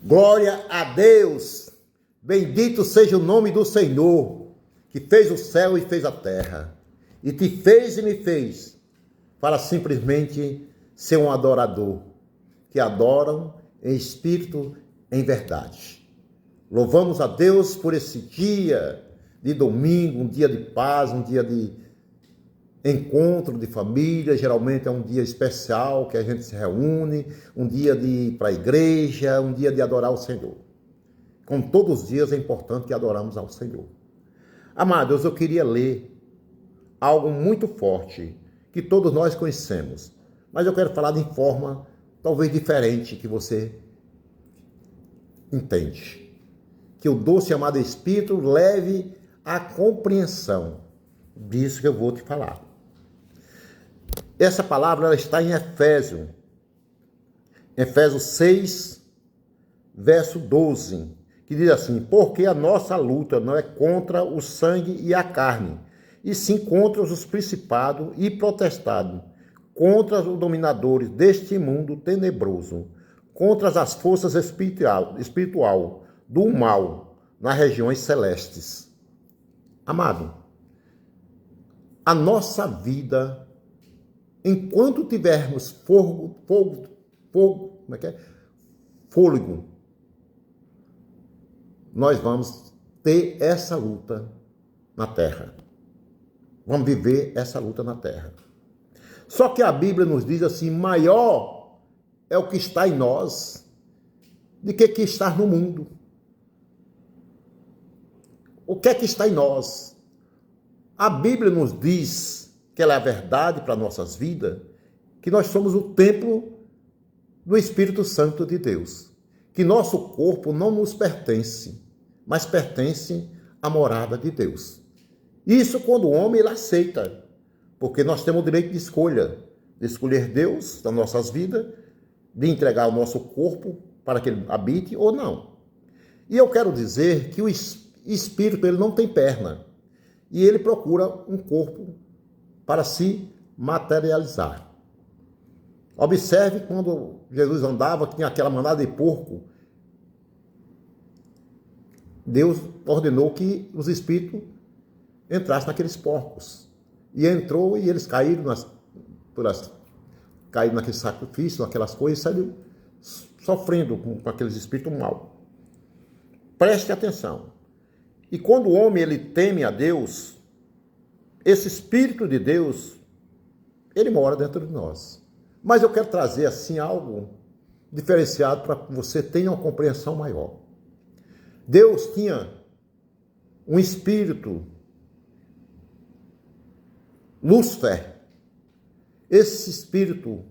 Glória a Deus! Bendito seja o nome do Senhor, que fez o céu e fez a terra, e te fez e me fez, para simplesmente ser um adorador, que adoram em espírito, em verdade. Louvamos a Deus por esse dia de domingo, um dia de paz, um dia de encontro de família. Geralmente é um dia especial que a gente se reúne, um dia de ir para a igreja, um dia de adorar o Senhor. Como todos os dias é importante que adoramos ao Senhor. Amados, eu queria ler algo muito forte que todos nós conhecemos, mas eu quero falar de forma talvez diferente que você entende. Que o doce e amado Espírito leve à compreensão disso que eu vou te falar. Essa palavra ela está em Efésios 6, verso 12, que diz assim: porque a nossa luta não é contra o sangue e a carne, e sim contra os principados e potestades, contra os dominadores deste mundo tenebroso, contra as forças espiritual do mal nas regiões celestes. Amado, a nossa vida, enquanto tivermos fôlego, nós vamos ter essa luta na terra. Vamos viver essa luta na terra. Só que a Bíblia nos diz assim: maior é o que está em nós do que está no mundo. O que é que está em nós? A Bíblia nos diz que ela é a verdade para nossas vidas, que nós somos o templo do Espírito Santo de Deus, que nosso corpo não nos pertence, mas pertence à morada de Deus. Isso quando o homem ele aceita, porque nós temos o direito de escolher Deus nas nossas vidas, de entregar o nosso corpo para que ele habite ou não. E eu quero dizer que o Espírito ele não tem perna, e ele procura um corpo para se materializar. Observe quando Jesus andava, que tinha aquela manada de porco, Deus ordenou que os espíritos entrassem naqueles porcos. E entrou e eles caíram caíram naquele sacrifício, naquelas coisas, e saíram sofrendo com aqueles espíritos maus. Preste atenção. E quando o homem ele teme a Deus, esse Espírito de Deus, ele mora dentro de nós. Mas eu quero trazer assim algo diferenciado para que você tenha uma compreensão maior. Deus tinha um espírito, Lúcifer. Esse espírito,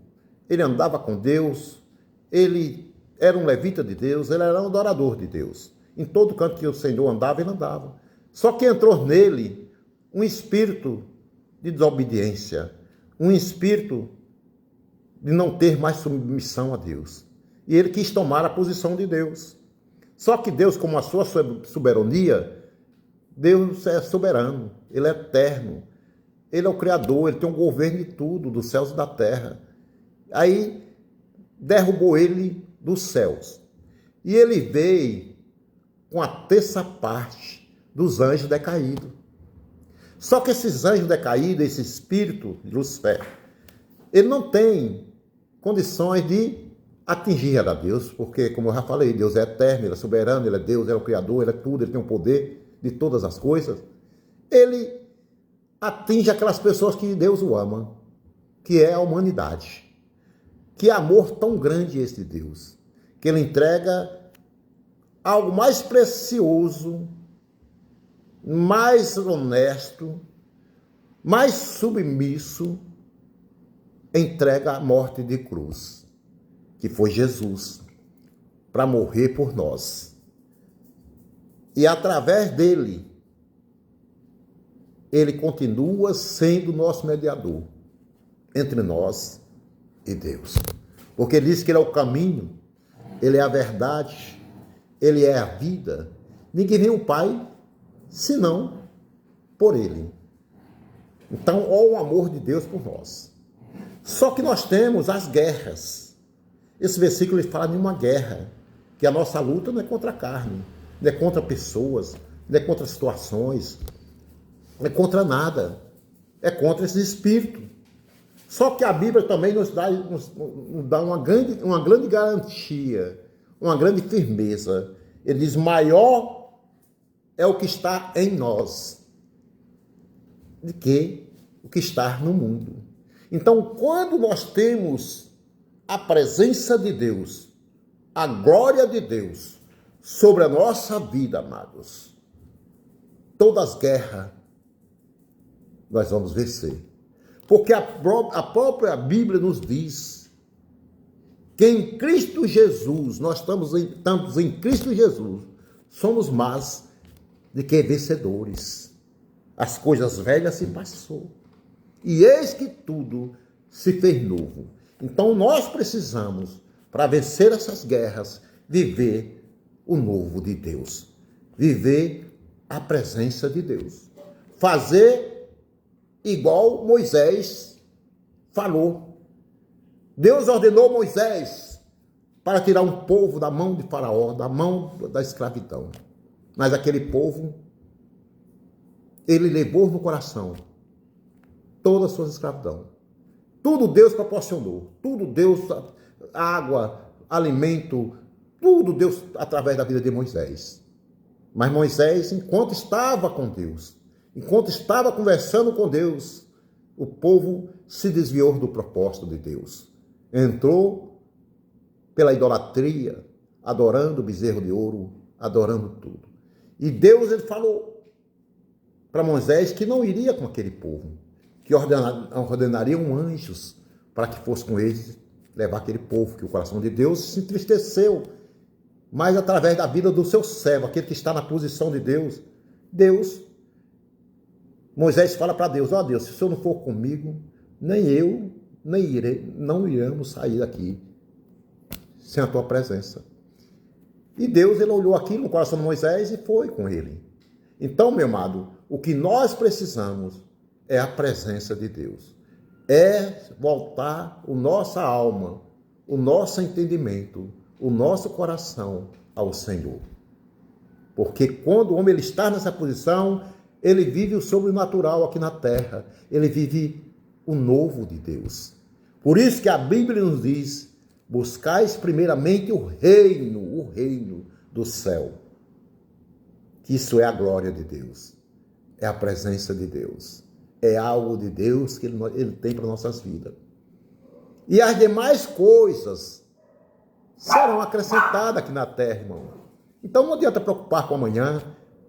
ele andava com Deus, ele era um levita de Deus, ele era um adorador de Deus. Em todo canto que o Senhor andava, ele andava. Só que entrou nele um espírito de desobediência, um espírito de não ter mais submissão a Deus. E ele quis tomar a posição de Deus. Só que Deus, como a sua soberania, Deus é soberano, ele é eterno, ele é o Criador, ele tem um governo de tudo, dos céus e da terra. Aí derrubou ele dos céus. E ele veio com a terça parte dos anjos decaídos. Só que esses anjos decaídos, esse espírito de Lúcifer, ele não tem condições de atingir a Deus, porque, como eu já falei, Deus é eterno, ele é soberano, ele é Deus, ele é o Criador, ele é tudo, ele tem o poder de todas as coisas. Ele atinge aquelas pessoas que Deus o ama, que é a humanidade. Que amor tão grande esse de Deus, que ele entrega algo mais precioso, mais honesto, mais submisso, entrega a morte de cruz, que foi Jesus, para morrer por nós. E através dele, ele continua sendo nosso mediador entre nós e Deus. Porque ele diz que ele é o caminho, ele é a verdade, ele é a vida. Ninguém vê o Pai senão por ele. Então, olha o amor de Deus por nós. Só que nós temos as guerras. Esse versículo ele fala de uma guerra que a nossa luta não é contra a carne, não é contra pessoas, não é contra situações, não é contra nada, é contra esse espírito. Só que a Bíblia também nos dá uma grande garantia, uma grande firmeza. Ele diz: maior é o que está em nós do que o que está no mundo. Então, quando nós temos a presença de Deus, a glória de Deus sobre a nossa vida, amados, todas as guerras nós vamos vencer. Porque a própria Bíblia nos diz que em Cristo Jesus, nós estamos em Cristo Jesus, somos mais do que vencedores. As coisas velhas se passou. E eis que tudo se fez novo. Então nós precisamos, para vencer essas guerras, viver o novo de Deus. Viver a presença de Deus. Fazer igual Moisés falou. Deus ordenou Moisés para tirar um povo da mão de Faraó, da mão da escravidão. Mas aquele povo, ele levou no coração toda a sua escravidão. Tudo Deus proporcionou. Tudo Deus, água, alimento, tudo Deus através da vida de Moisés. Mas Moisés, enquanto estava com Deus, enquanto estava conversando com Deus, o povo se desviou do propósito de Deus. Entrou pela idolatria, adorando o bezerro de ouro, adorando tudo. E Deus, ele falou para Moisés que não iria com aquele povo, que ordenariam anjos para que fosse com eles levar aquele povo, que o coração de Deus se entristeceu. Mas através da vida do seu servo, aquele que está na posição de Deus, Moisés fala para Deus: ó Deus, se o Senhor não for comigo, nem eu, não iremos sair daqui sem a tua presença. E Deus, ele olhou aquilo no coração de Moisés e foi com ele. Então, meu amado, o que nós precisamos é a presença de Deus. É voltar a nossa alma, o nosso entendimento, o nosso coração ao Senhor. Porque quando o homem ele está nessa posição, ele vive o sobrenatural aqui na terra. Ele vive o novo de Deus. Por isso que a Bíblia nos diz: buscais primeiramente o reino do céu. Que isso é a glória de Deus. É a presença de Deus. É algo de Deus que ele tem para nossas vidas. E as demais coisas serão acrescentadas aqui na terra, irmão. Então não adianta preocupar com amanhã,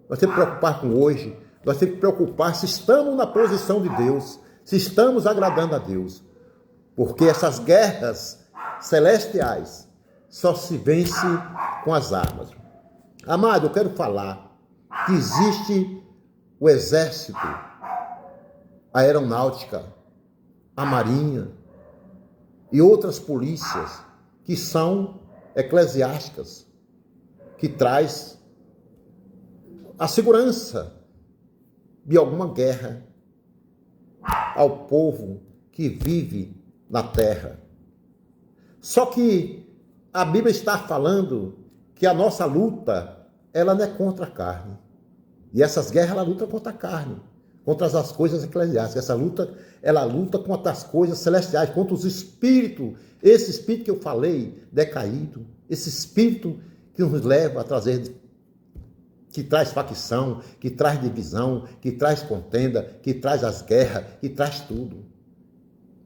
nós temos que preocupar com hoje, nós temos que preocupar se estamos na posição de Deus, se estamos agradando a Deus. Porque essas guerras celestiais só se vence com as armas. Amado, eu quero falar que existe o exército, a aeronáutica, a marinha e outras polícias que são eclesiásticas, que traz a segurança de alguma guerra ao povo que vive na terra. Só que a Bíblia está falando que a nossa luta, ela não é contra a carne. E essas guerras, ela luta contra a carne, contra as coisas eclesiásticas. Essa luta, ela luta contra as coisas celestiais, contra os espíritos. Esse espírito que eu falei, decaído, esse espírito que nos leva a trazer, que traz facção, que traz divisão, que traz contenda, que traz as guerras, que traz tudo.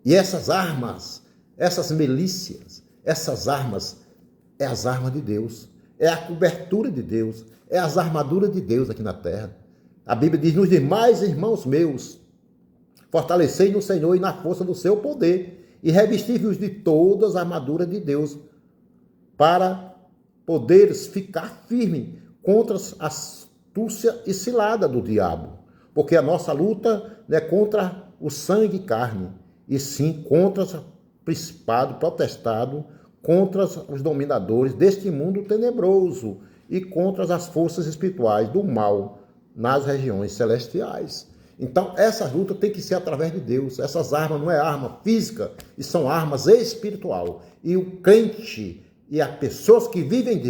E essas armas, essas milícias, essas armas, é as armas de Deus, é a cobertura de Deus, é as armaduras de Deus aqui na terra. A Bíblia diz: nos demais, irmãos meus, fortalecei no Senhor e na força do seu poder, e revesti-vos de todas as armaduras de Deus, para poderes ficar firme contra a astúcia e cilada do diabo. Porque a nossa luta não é contra o sangue e carne, e sim contra o principado, protestado, contra os dominadores deste mundo tenebroso e contra as forças espirituais do mal nas regiões celestiais. Então, essa luta tem que ser através de Deus. Essas armas não é arma física, e são armas espiritual. E o crente e as pessoas que vivem Deus